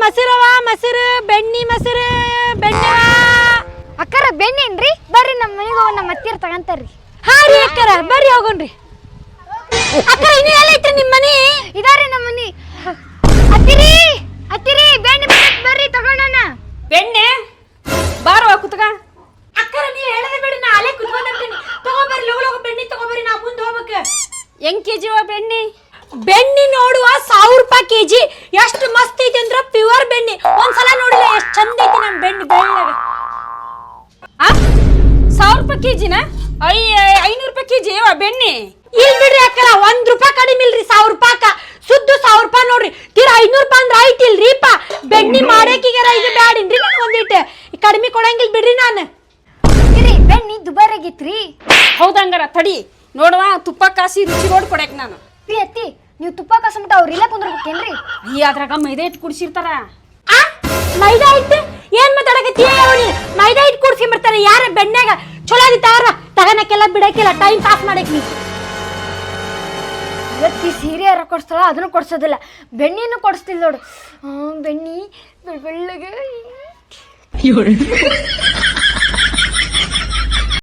ಮೊಸರು ಬೆಣ್ಣಿ ಮೊಸರು ಬೆಣ್ಣೆವ ಅಕ್ಕರ ಬೆಣ್ಣೇನ್ರಿ ಬರ್ರಿ ನಮ್ಮ ಮನೆಗೆ ಹೋಗಿ ನಮ್ಮ ಅತ್ತಿಯರ್ ತಗಂತಾರ್ರಿ ಹಾ ರೀ ಅಕ್ಕರ ಬರ್ರಿ ಹೋಗೋಣ್ರಿ ಅಕ್ಕರ ಇನ್ನು ಎಲ್ಲೈತ್ರಿ ನಿಮ್ಮ ಮನಿ ಇದಾರಿ ನಮ್ಮ ಮನಿ ಅತ್ತಿರಿ ಅತ್ತಿರಿ ಬೆಣ್ಣೆ ಬರ್ರಿ ತಗೊಂಡನ ಬೆಣ್ಣೆ ಬಾರವ ಕುತ್ಕ ಅಕ್ಕರ ನೀವು ಹೇಳದೆ ಬೇಡಿ ನಾ ಅಲ್ಲೇ ಕುತ್ಕೊಂಡ್ತೀನಿ ತಗೋಬರ್ರಿ ಲಗು ಬೆಣ್ಣಿ ತಗೋಬರ್ರಿ ನಾ ಮುಂದೆ ಹೋಗ್ಬೇಕು ಹೆಂಗ್ ಕೆಜಿವ ಬೆಣ್ಣೆ ಬೆಣ್ಣಿ ನೋಡುವ 1000 ರೂಪಾಯಿ ಕೆಜಿ ಎಷ್ಟು ಮಸ್ತ್ ಐತಿ ಅಂದ್ರ ಪ್ಯೂರ್ ಬೆಣ್ಣಿ ಒಂದ್ಸಲ ನೋಡಿಲ್ಲ ಎಷ್ಟು ಚಂದ ಐತಿ ನಮ್ ಬೆಣ್ಣಿ ಬೆಳ್ಳಗ 1000 ರೂಪಾಯಿ ಕೆಜಿನ 500 ರೂಪಾಯಿ ಕೆಜಿ ಬೆಣ್ಣೆ ಇಲ್ ಬಿಡ್ರಿ ಅಕ್ಕರ 1 ರೂಪಾಯಿ ಕಡಿಮೆ ಇಲ್ರಿ 1000 ರೂಪಾಯಿ ಸುದ್ದು 1000 ರೂಪಾಯಿ ನೋಡ್ರಿ ತೀರ 500 ರೂಪಾಯಿ ಅಂದ್ರ ಐತಿಲ್ರಿಪ್ಪ ಬೆಣ್ಣಿ ಮಾಡಾಕಿಗಾರ ಇದು ಬ್ಯಾಡಿನ್ರಿ ನಂಗೆ ಒಂದಿಟ್ಟು ಕಡಿಮೆ ಕೊಡಂಗಿಲ್ ಬಿಡ್ರಿ ನಾನು ಬೆಣ್ಣಿ ದುಬಾರಾಗಿತ್ರಿ ಹೌದಂಗಾರ ತಡಿ ನೋಡುವ ತುಪ್ಪ ಕಾಸಿ ರುಚಿ ನೋಡಿ ಕೊಡಕ್ ನಾನು ಅತ್ತಿ ನೀವು ತುಪ್ಪ ಕಾಸಮಟ ಅವ್ರ ಇಲ್ಲ ಕುಂದ್ರಬೇಕೇನ್ರಿ ಅದ್ರಾಗ ಮೈದಾ ಹಿಟ್ಟು ಕುಡಿಸಿರ್ತಾರ ಮೈದಾ ಹಿಟ್ಟು ಏನ್ ಮಾತಾಡಕತ್ತೀಯ ಅವನಿ ಮೈದಾ ಹಿಟ್ಟು ಕುಡ್ಸಿ ಬರ್ತಾರೆ ಯಾರ ಬೆಣ್ಣೆಗ ಚಲೋ ಆದಿತ್ತಾರ ತಗನಕ್ಕೆಲ್ಲ ಬಿಡಕ್ಕಿಲ್ಲ ಟೈಮ್ ಪಾಸ್ ಮಾಡಕ್ ನೀ ಇವತ್ತಿ ಸೀರೆ ಯಾರ ಕೊಡ್ಸ್ತಾಳ ಅದನ್ನು ಕೊಡ್ಸೋದಿಲ್ಲ ಬೆಣ್ಣಿನೂ ಕೊಡಿಸ್ತಿಲ್ಲ ನೋಡು ಬೆಣ್ಣಿ ಬೆಳ್ಳಗೆ